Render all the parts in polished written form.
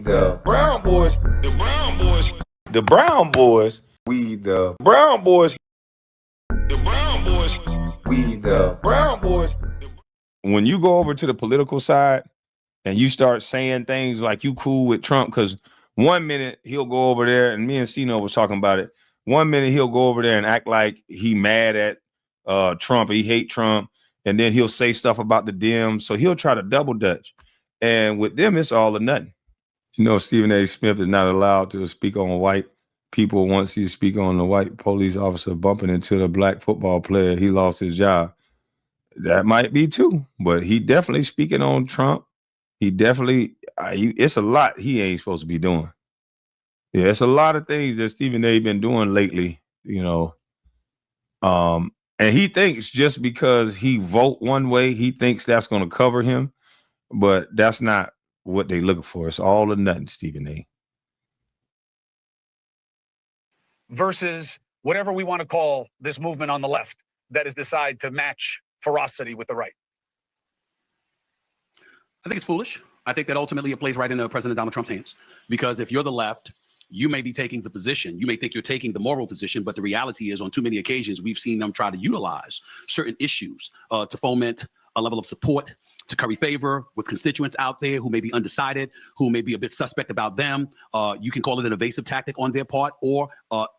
the Brown Boys. The Brown Boys. The Brown Boys. We the Brown Boys. The Brown Boys. We the Brown Boys. When you go over to the political side and you start saying things like you cool with Trump, because 1 minute he'll go over there, and me and Sino was talking about it. 1 minute he'll go over there and act like he mad at Trump, he hate Trump, and then he'll say stuff about the Dems. So he'll try to double dutch. And with them, it's all or nothing. You know, Stephen A. Smith is not allowed to speak on white people. Once he speak on the white police officer bumping into the black football player, he lost his job. That might be too, but he definitely speaking on Trump. He definitely, it's a lot he ain't supposed to be doing. Yeah, it's a lot of things that Stephen A. been doing lately, you know. And he thinks just because he vote one way, he thinks that's going to cover him. But that's not what they looking for. It's all or nothing, Stephen A. Versus whatever we want to call this movement on the left that has decided to match ferocity with the right. I think it's foolish. I think that ultimately it plays right into President Donald Trump's hands. Because if you're the left, you may be taking the position, you may think you're taking the moral position, but the reality is on too many occasions, we've seen them try to utilize certain issues to foment a level of support, to curry favor with constituents out there who may be undecided, who may be a bit suspect about them. You can call it an evasive tactic on their part, or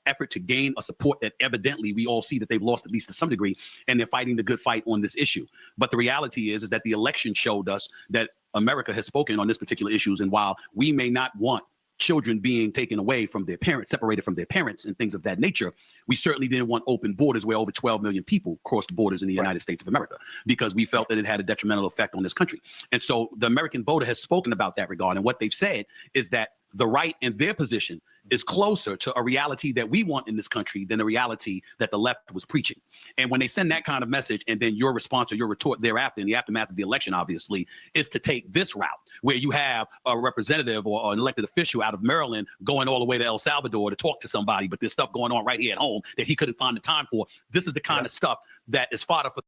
effort to gain a support that evidently we all see that they've lost, at least to some degree, and they're fighting the good fight on this issue. But the reality is that the election showed us that America has spoken on this particular issues. And while we may not want children being taken away from their parents, separated from their parents and things of that nature, we certainly didn't want open borders where over 12 million people crossed borders in the United States of America, because we felt that it had a detrimental effect on this country. And so the American voter has spoken about that regard. And what they've said is that the right in their position is closer to a reality that we want in this country than the reality that the left was preaching. And when they send that kind of message, and then your response or your retort thereafter in the aftermath of the election, obviously, is to take this route where you have a representative or an elected official out of Maryland going all the way to El Salvador to talk to somebody, but there's stuff going on right here at home that he couldn't find the time for. This is the kind of stuff that is fodder for.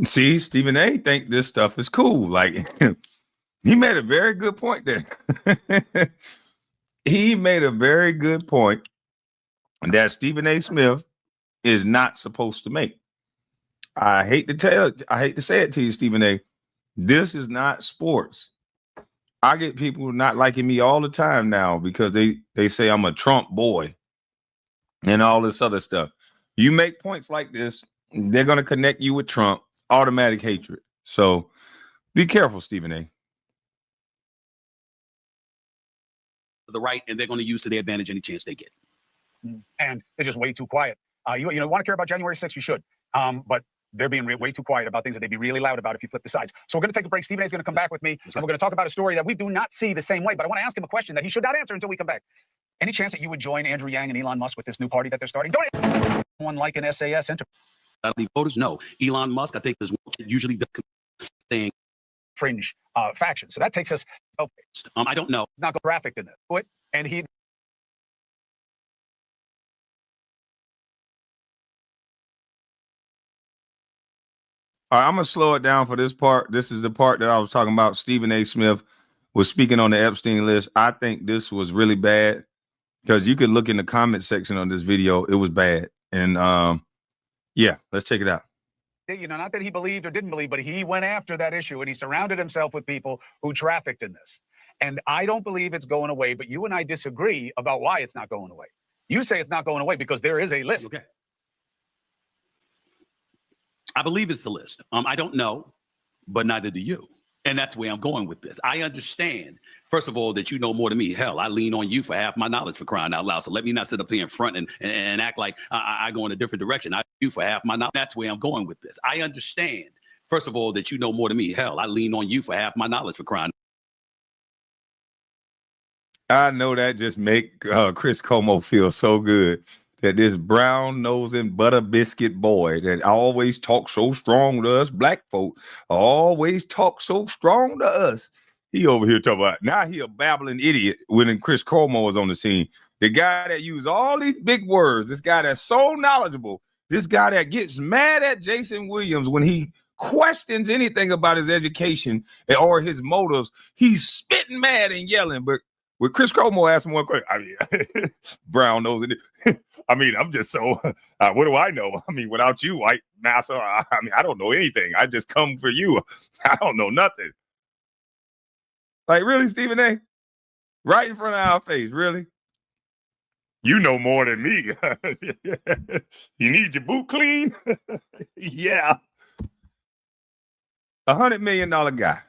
See, Stephen A. think this stuff is cool. Like, he made a very good point there. He made a very good point that Stephen A. Smith is not supposed to make. I hate to say it to you, Stephen A. This is not sports. I get people not liking me all the time now because they say I'm a Trump boy and all this other stuff. You make points like this, they're going to connect you with Trump, automatic hatred. So be careful, Stephen A. The right, and they're going to use to their advantage any chance they get. And they're just way too quiet. You want to care about January 6th, you should. But they're being way too quiet about things that they'd be really loud about if you flip the sides. So we're going to take a break. Stephen A. is going to come back with me, and we're going to talk about a story that we do not see the same way. But I want to ask him a question that he should not answer until we come back. Any chance that you would join Andrew Yang and Elon Musk with this new party that they're starting? Don't one like an SAS enter. Voters, no. Elon Musk, I think, is usually the thing. Fringe faction. So that takes us. I don't know. He's not graphic in it. And he. All right, I'm going to slow it down for this part. This is the part that I was talking about. Stephen A. Smith was speaking on the Epstein list. I think this was really bad because you could look in the comment section on this video. It was bad. And yeah, let's check it out. Not that he believed or didn't believe, but he went after that issue and he surrounded himself with people who trafficked in this. And I don't believe it's going away, but you and I disagree about why it's not going away. You say it's not going away because there is a list. Okay. I believe it's a list. I don't know, but neither do you. And that's where I'm going with this. I understand, first of all, that you know more than me. Hell, I lean on you for half my knowledge, for crying out loud. So let me not sit up here in front and act like I go in a different direction. I do for half my knowledge. That's where I'm going with this. I understand, first of all, that you know more than me. Hell, I lean on you for half my knowledge, for crying. I know that just make Chris Como feel so good that this brown-nosing butter biscuit boy that always talks so strong to us black folk, always talks so strong to us. He over here talking about, now he a babbling idiot when Chris Como was on the scene. The guy that used all these big words, this guy that's so knowledgeable, this guy that gets mad at Jason Williams when he questions anything about his education or his motives, he's spitting mad and yelling. But with Chris Cuomo asked him one question, I mean, Brown knows it. I mean, I'm just so, what do I know? I mean, without you, white massa, I mean, I don't know anything. I just come for you. I don't know nothing. Like, really, Stephen A? Right in front of our face, really? You know more than me. You need your boot clean? Yeah. $100 million guy.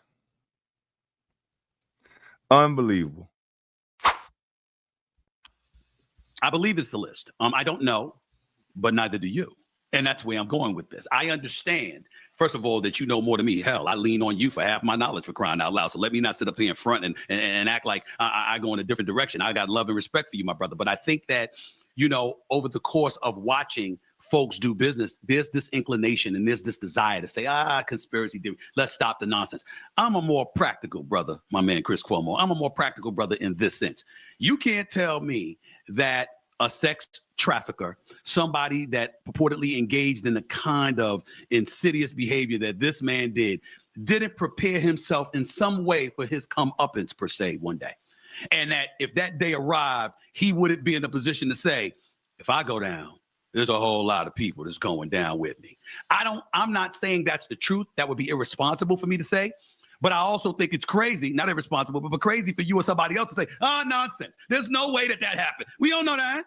Unbelievable. I believe it's a list. I don't know, but neither do you. And that's where I'm going with this. I understand, first of all, that you know more than me. Hell, I lean on you for half my knowledge, for crying out loud. So let me not sit up here in front and act like I go in a different direction. I got love and respect for you, my brother. But I think that, you know, over the course of watching folks do business, there's this inclination and there's this desire to say, conspiracy theory. Let's stop the nonsense. I'm a more practical brother, my man, Chris Cuomo. I'm a more practical brother in this sense. You can't tell me that a sex trafficker, somebody that purportedly engaged in the kind of insidious behavior that this man didn't prepare himself in some way for his comeuppance, per se, one day. And that if that day arrived, he wouldn't be in a position to say, if I go down, there's a whole lot of people that's going down with me. I'm not saying that's the truth. That would be irresponsible for me to say. But I also think it's crazy, not irresponsible, but crazy for you or somebody else to say, nonsense. There's no way that happened. We don't know that.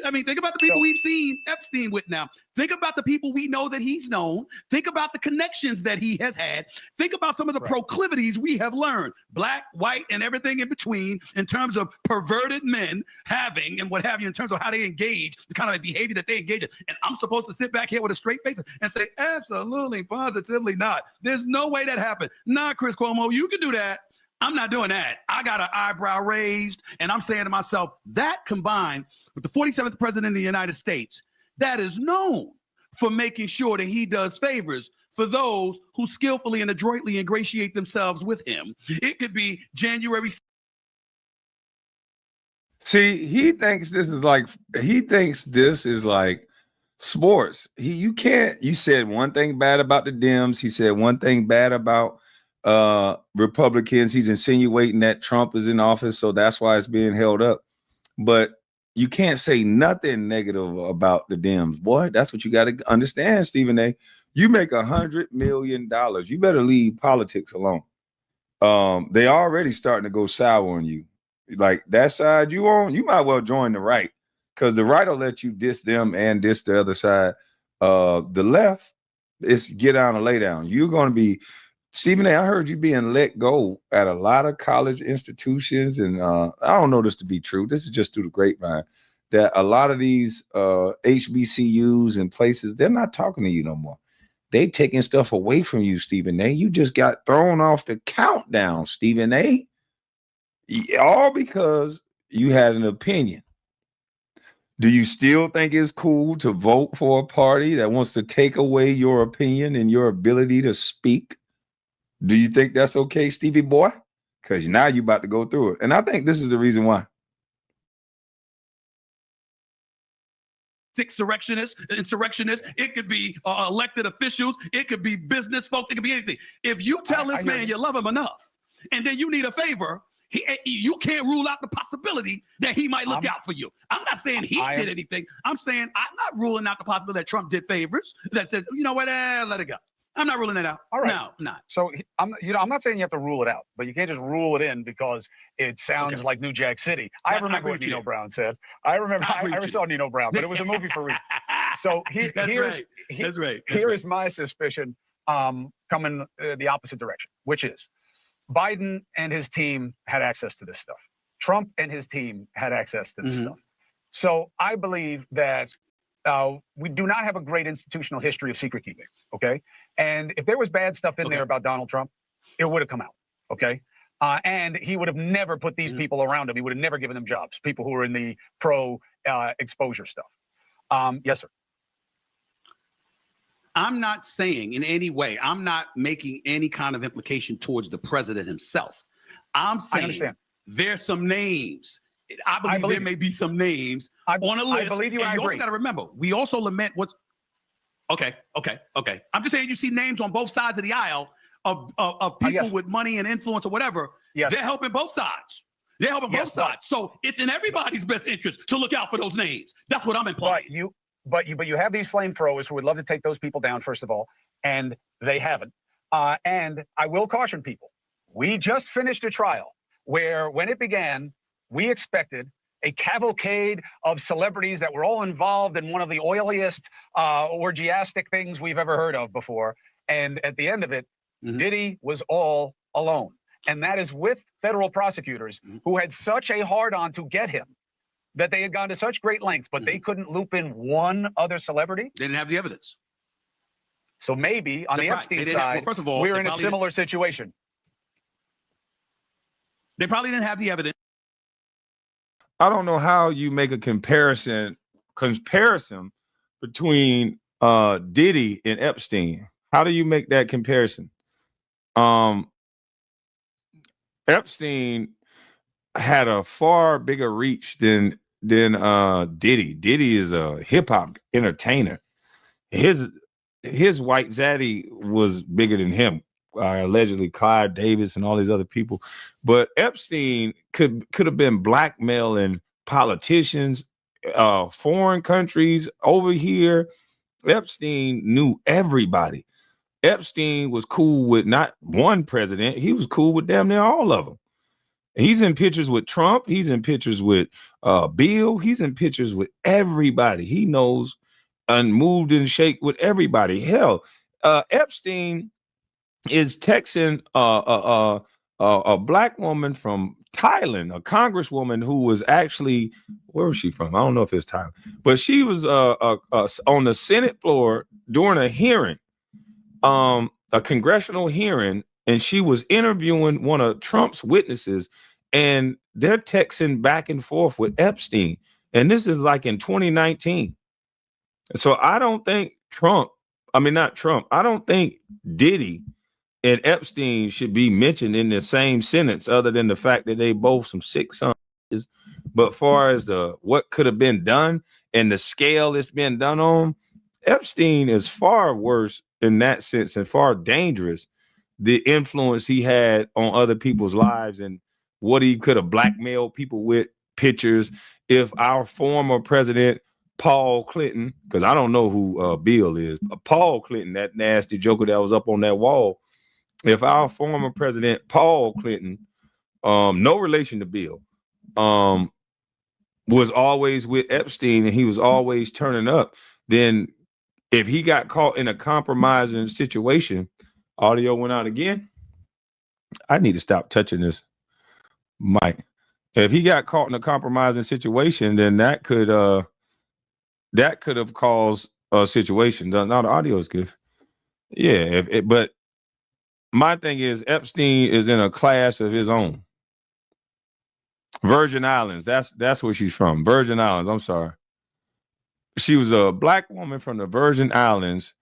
I mean, think about the people we've seen Epstein with now. Think about the people we know that he's known. Think about the connections that he has had. Think about some of the proclivities we have learned, black, white, and everything in between, in terms of perverted men having and what have you, in terms of how they engage, the kind of behavior that they engage in. And I'm supposed to sit back here with a straight face and say, absolutely, positively not. There's no way that happened. Nah, Chris Cuomo, you can do that. I'm not doing that. I got an eyebrow raised, and I'm saying to myself, that combined with the 47th president of the United States, that is known for making sure that he does favors for those who skillfully and adroitly ingratiate themselves with him. It could be January. See, he thinks this is like sports. You said one thing bad about the Dems. He said one thing bad about Republicans. He's insinuating that Trump is in office, so that's why it's being held up. But you can't say nothing negative about the Dems, boy. That's what you got to understand, Stephen A. You make $100 million. You better leave politics alone. They already starting to go sour on you. Like that side you on, you might well join the right, because the right will let you diss them and diss the other side. The left, it's get down and lay down. You're going to be, Stephen A., I heard you being let go at a lot of college institutions, and I don't know this to be true. This is just through the grapevine, that a lot of these HBCUs and places, they're not talking to you no more. They taking stuff away from you, Stephen A. You just got thrown off the countdown, Stephen A. All because you had an opinion. Do you still think it's cool to vote for a party that wants to take away your opinion and your ability to speak? Do you think that's okay, Stevie boy? Because now you're about to go through it. And I think this is the reason why. Insurrectionists, it could be elected officials, it could be business folks, it could be anything. If you tell this man you love him enough, and then you need a favor, you can't rule out the possibility that he might look out for you. I'm not saying he did anything. I'm saying I'm not ruling out the possibility that Trump did favors, that said, you know what, let it go. I'm not ruling it out. All right. No, not. So I'm not saying you have to rule it out, but you can't just rule it in because it sounds like New Jack City. I remember what Nino Brown said. I remember I saw Nino Brown, but it was a movie for reasons. So here is my suspicion coming the opposite direction, which is Biden and his team had access to this stuff. Trump and his team had access to this stuff. So I believe that we do not have a great institutional history of secret keeping, okay? And if there was bad stuff in there about Donald Trump, it would have come out, okay? And he would have never put these people around him. He would have never given them jobs, people who are in the pro-exposure stuff. Yes, sir. I'm not saying in any way, I'm not making any kind of implication towards the president himself. I'm saying there's some names. I believe there may be some names on a list. I believe you. And you also got to remember, we also lament what's. Okay. I'm just saying you see names on both sides of the aisle of people Yes. with money and influence or whatever. Yes. They're helping both sides. They're helping both sides. So it's in everybody's best interest to look out for those names. That's what I'm implying. But you have these flamethrowers who would love to take those people down, first of all, and they haven't. And I will caution people. We just finished a trial where, when it began, we expected a cavalcade of celebrities that were all involved in one of the oiliest, orgiastic things we've ever heard of before. And at the end of it, Diddy was all alone. And that is with federal prosecutors who had such a hard-on to get him that they had gone to such great lengths, but they couldn't loop in one other celebrity. They didn't have the evidence. So maybe on the Epstein side, well, first of all, we're in a similar situation. They probably didn't have the evidence. I don't know how you make a comparison between Diddy and Epstein. How do you make that comparison? Epstein had a far bigger reach than Diddy. Diddy is a hip hop entertainer. His white zaddy was bigger than him. Allegedly Clive Davis and all these other people. But Epstein could have been blackmailing politicians, foreign countries over here. Epstein knew everybody. Epstein was cool with not one president. He was cool with damn near all of them. He's in pictures with Trump. He's in pictures with Bill. He's in pictures with everybody. He knows and moved and shake with everybody. Hell, Epstein is texting a black woman from Thailand, a congresswoman who was actually, where was she from? I don't know if it's Thailand, but she was on the Senate floor during a hearing, a congressional hearing, and she was interviewing one of Trump's witnesses, and they're texting back and forth with Epstein. And this is like in 2019. So I don't think I don't think Diddy and Epstein should be mentioned in the same sentence, other than the fact that they both some sick sons. But far as what could have been done and the scale it's been done on, Epstein is far worse in that sense and far dangerous. The influence he had on other people's lives and what he could have blackmailed people with pictures. If our former president, Paul Clinton, because I don't know who Bill is, Paul Clinton, that nasty joker that was up on that wall. If our former president, Paul Clinton, no relation to Bill, was always with Epstein and he was always turning up, then if he got caught in a compromising situation, audio went out again. I need to stop touching this mic. If he got caught in a compromising situation, then that could have caused a situation. Now the audio is good. Yeah, but my thing is Epstein is in a class of his own. Virgin Islands, that's where she's from. Virgin Islands, I'm sorry. She was a black woman from the Virgin Islands,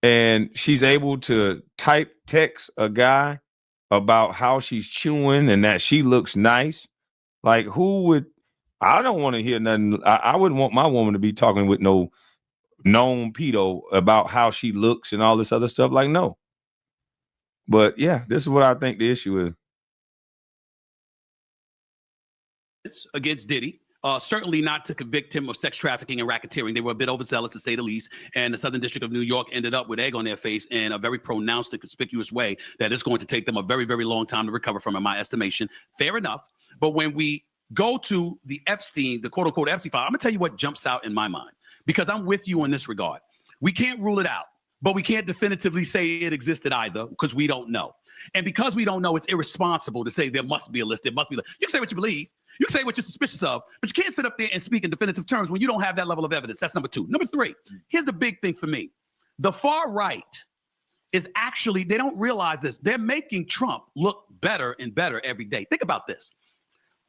and she's able to text a guy about how she's chewing and that she looks nice. Like, I don't want to hear nothing. I wouldn't want my woman to be talking with no known pedo about how she looks and all this other stuff. Like, no. But yeah, this is what I think the issue is. It's against Diddy. Certainly not to convict him of sex trafficking and racketeering. They were a bit overzealous, to say the least. And the Southern District of New York ended up with egg on their face in a very pronounced and conspicuous way that it's going to take them a very, very long time to recover from, in my estimation. Fair enough. But when we go to the Epstein, the quote unquote Epstein file, I'm going to tell you what jumps out in my mind, because I'm with you in this regard. We can't rule it out, but we can't definitively say it existed either, because we don't know. And because we don't know, it's irresponsible to say there must be a list. There must be. You can say what you believe. You can say what you're suspicious of, but you can't sit up there and speak in definitive terms when you don't have that level of evidence. That's number two. Number three, here's the big thing for me. The far right is actually, they don't realize this. They're making Trump look better and better every day. Think about this.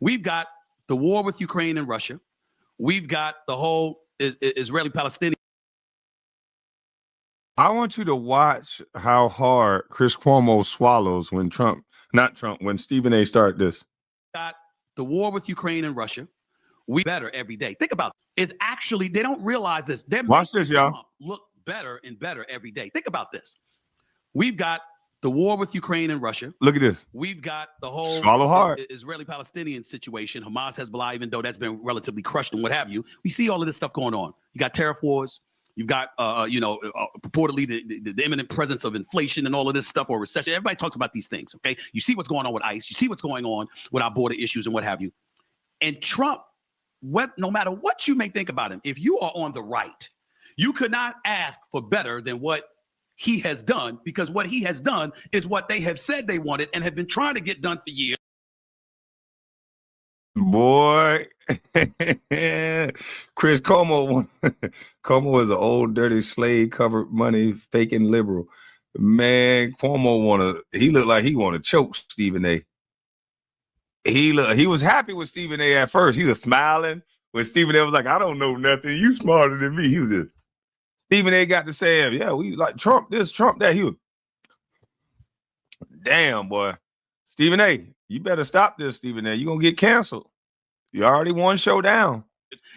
We've got the war with Ukraine and Russia. We've got the whole Israeli-Palestinian. I want you to watch how hard Chris Cuomo swallows when when Stephen A. started this. Got the war with Ukraine and Russia. We better every day. Think about it. Is actually, they don't realize this. They're watch making this, y'all. Trump look better and better every day. Think about this. We've got the war with Ukraine and Russia. Look at this. We've got the whole Swallow hard. Israeli-Palestinian situation. Hamas, Hezbollah, even though that's been relatively crushed and what have you. We see all of this stuff going on. You got tariff wars. You've got, purportedly the imminent presence of inflation and all of this stuff, or recession. Everybody talks about these things, okay? You see what's going on with ICE. You see what's going on with our border issues and what have you. And Trump, no matter what you may think about him, if you are on the right, you could not ask for better than what he has done, because what he has done is what they have said they wanted and have been trying to get done for years. Boy, Chris Como is an old dirty slave covered money faking liberal. Man, Cuomo he looked like he want to choke Stephen A. He was happy with Stephen A at first. He was smiling when Stephen A was like, I don't know nothing. You smarter than me. He was just, Stephen A got to say, yeah, we like Trump this, Trump that. He was, damn, boy. Stephen A, you better stop this, Stephen A. You're going to get canceled. You already won showdown.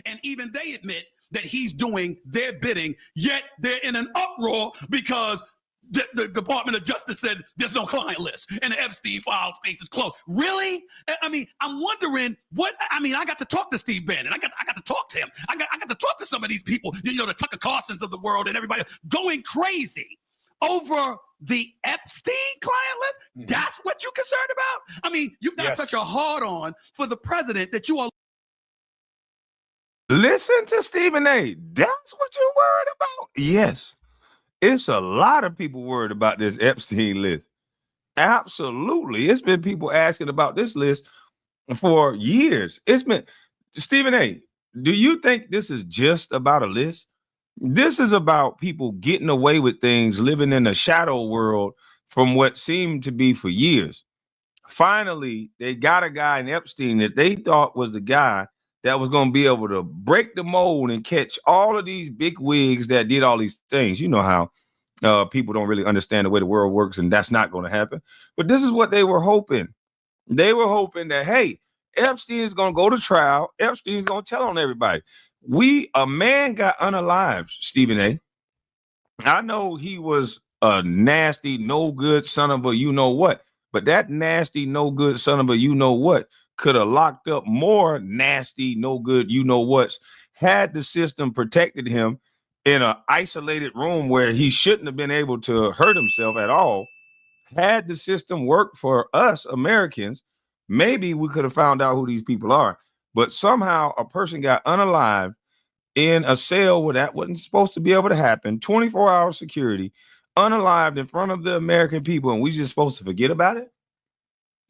And even they admit that he's doing their bidding, yet they're in an uproar because the Department of Justice said there's no client list and the Epstein file space is closed. Really? I mean, I'm wondering I got to talk to Steve Bannon. I got to talk to him. I got to talk to some of these people, the Tucker Carlsons of the world and everybody going crazy over the Epstein client list. Mm-hmm. That's what you're concerned about? I mean, you've got such a hard on for the president that you are. Listen to Stephen A. That's what you're worried about? Yes. It's a lot of people worried about this Epstein list. Absolutely. It's been people asking about this list for years. It's been, Stephen A., do you think this is just about a list? This is about people getting away with things, living in a shadow world from what seemed to be for years. Finally, they got a guy in Epstein that they thought was the guy that was going to be able to break the mold and catch all of these big wigs that did all these things. You know how people don't really understand the way the world works, and that's not going to happen. But this is what they were hoping. They were hoping that, hey, Epstein is going to go to trial. Epstein is going to tell on everybody. A man got unalived, Stephen A. I know he was a nasty, no good son of a you-know-what, but that nasty, no good son of a you-know-what could have locked up more nasty, no good you-know-whats had the system protected him in an isolated room where he shouldn't have been able to hurt himself at all. Had the system worked for us Americans, maybe we could have found out who these people are. But somehow a person got unalived in a cell where that wasn't supposed to be able to happen, 24-hour security, unalived in front of the American people, and we just supposed to forget about it?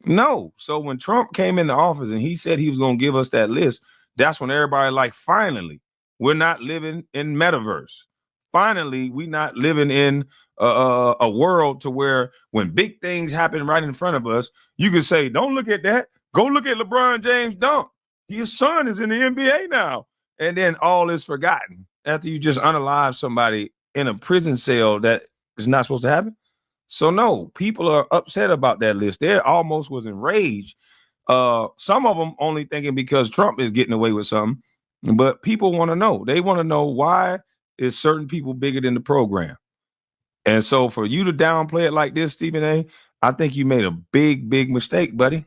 No. So when Trump came into office and he said he was going to give us that list, that's when everybody like, finally, we're not living in metaverse. Finally, we're not living in a world to where when big things happen right in front of us, you can say, don't look at that. Go look at LeBron James dunk. His son is in the NBA now. And then all is forgotten after you just unalive somebody in a prison cell that is not supposed to happen. So no, people are upset about that list. They almost was enraged. Some of them only thinking because Trump is getting away with something, but people want to know. They want to know why is certain people bigger than the program. And so for you to downplay it like this, Stephen A., I think you made a big, big mistake, buddy.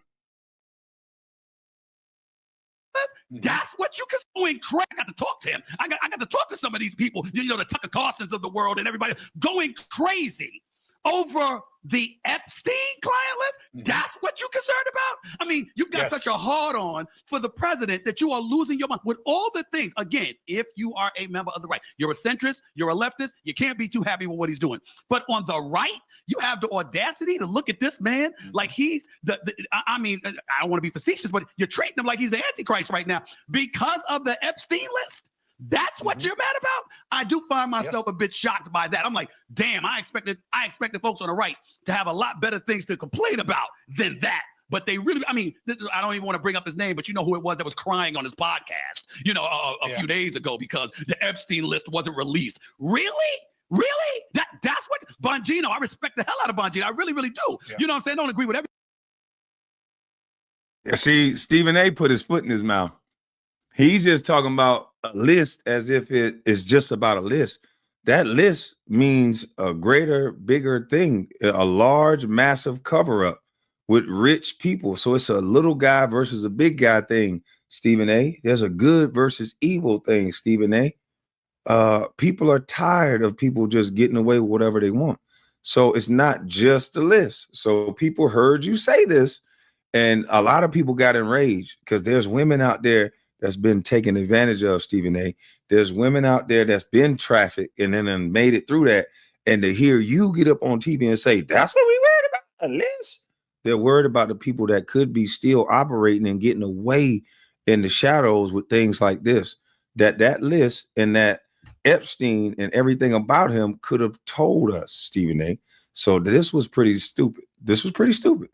That's what you can doing. Craig, I got to talk to him. I got to talk to some of these people, the Tucker Carlsons of the world and everybody going crazy over the Epstein client list. Mm-hmm. That's what you're concerned about? I mean, you've got such a hard on for the president that you are losing your mind with all the things. Again, if you are a member of the right, you're a centrist, you're a leftist, you can't be too happy with what he's doing. But on the right, you have the audacity to look at this man like he's I don't want to be facetious, but you're treating him like he's the Antichrist right now because of the Epstein list. That's what you're mad about? I do find myself a bit shocked by that. I'm like, damn, I expected folks on the right to have a lot better things to complain about than that. But they really, I don't even want to bring up his name, but you know who it was that was crying on his podcast, a few days ago because the Epstein list wasn't released. Really? Really? That's what Bongino, I respect the hell out of Bongino. I really, really do. Yeah. You know what I'm saying? I don't agree with everything. See, Stephen A. put his foot in his mouth. He's just talking about a list as if it is just about a list. that list means a greater, bigger thing, a large, massive cover up with rich people. So it's a little guy versus a big guy thing, Stephen A. There's a good versus evil thing, Stephen A. People are tired of people just getting away with whatever they want. So it's not just the list. So people heard you say this, and a lot of people got enraged because there's women out there that's been taken advantage of, Stephen A. There's women out there that's been trafficked and then made it through that. And to hear you get up on TV and say, that's what we worried about, a list. They're worried about the people that could be still operating and getting away in the shadows with things like this. That list and that Epstein and everything about him could have told us, Stephen A. So this was pretty stupid. This was pretty stupid.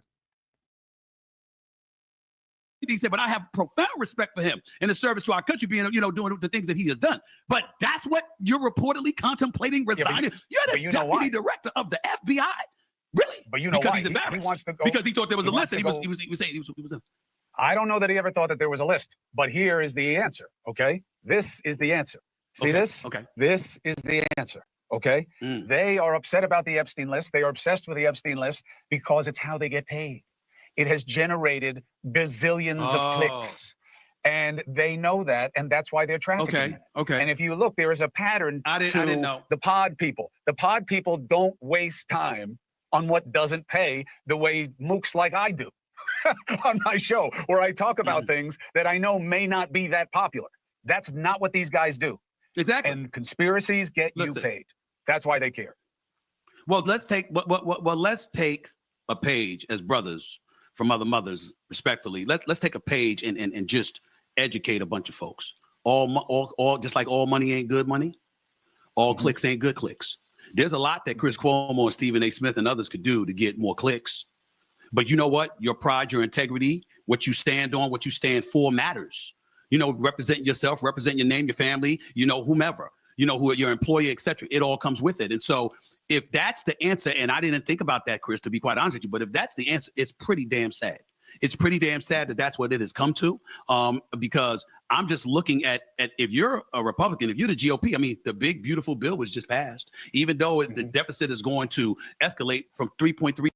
He said, but I have profound respect for him in the service to our country, being, doing the things that he has done. But that's what you're reportedly contemplating resigning. You're the deputy director of the FBI. Really? But you know because why? He's embarrassed. He wants to go, because he thought there was a list. And he was saying he was. I don't know that he ever thought that there was a list, but here is the answer. Okay, this is the answer. See this? Okay. This is the answer. Okay. They are upset about the Epstein list. They are obsessed with the Epstein list because it's how they get paid. It has generated bazillions of clicks, and they know that, and that's why they're trafficking it. Okay. And if you look, there is a pattern I didn't know. The pod people. The pod people don't waste time on what doesn't pay the way mooks like I do on my show, where I talk about things that I know may not be that popular. That's not what these guys do. Exactly. And conspiracies get you paid. That's why they care. Well, let's take let's take a page as brothers from other mothers, respectfully. Let's take a page and just educate a bunch of folks. All just like all money ain't good money, all clicks ain't good clicks. There's a lot that Chris Cuomo and Stephen A. Smith and others could do to get more clicks. But you know what? Your pride, your integrity, what you stand on, what you stand for matters. Represent yourself, represent your name, your family, whomever, who your employer, etc. It all comes with it. And so if that's the answer, and I didn't think about that, Chris, to be quite honest with you, but if that's the answer, it's pretty damn sad. It's pretty damn sad that that's what it has come to, because I'm just looking at if you're a Republican, if you're the GOP, I mean, the big, beautiful bill was just passed, even though the deficit is going to escalate from 3.3.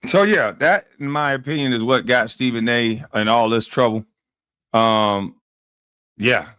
So yeah, that in my opinion is what got Stephen A. in all this trouble. Yeah,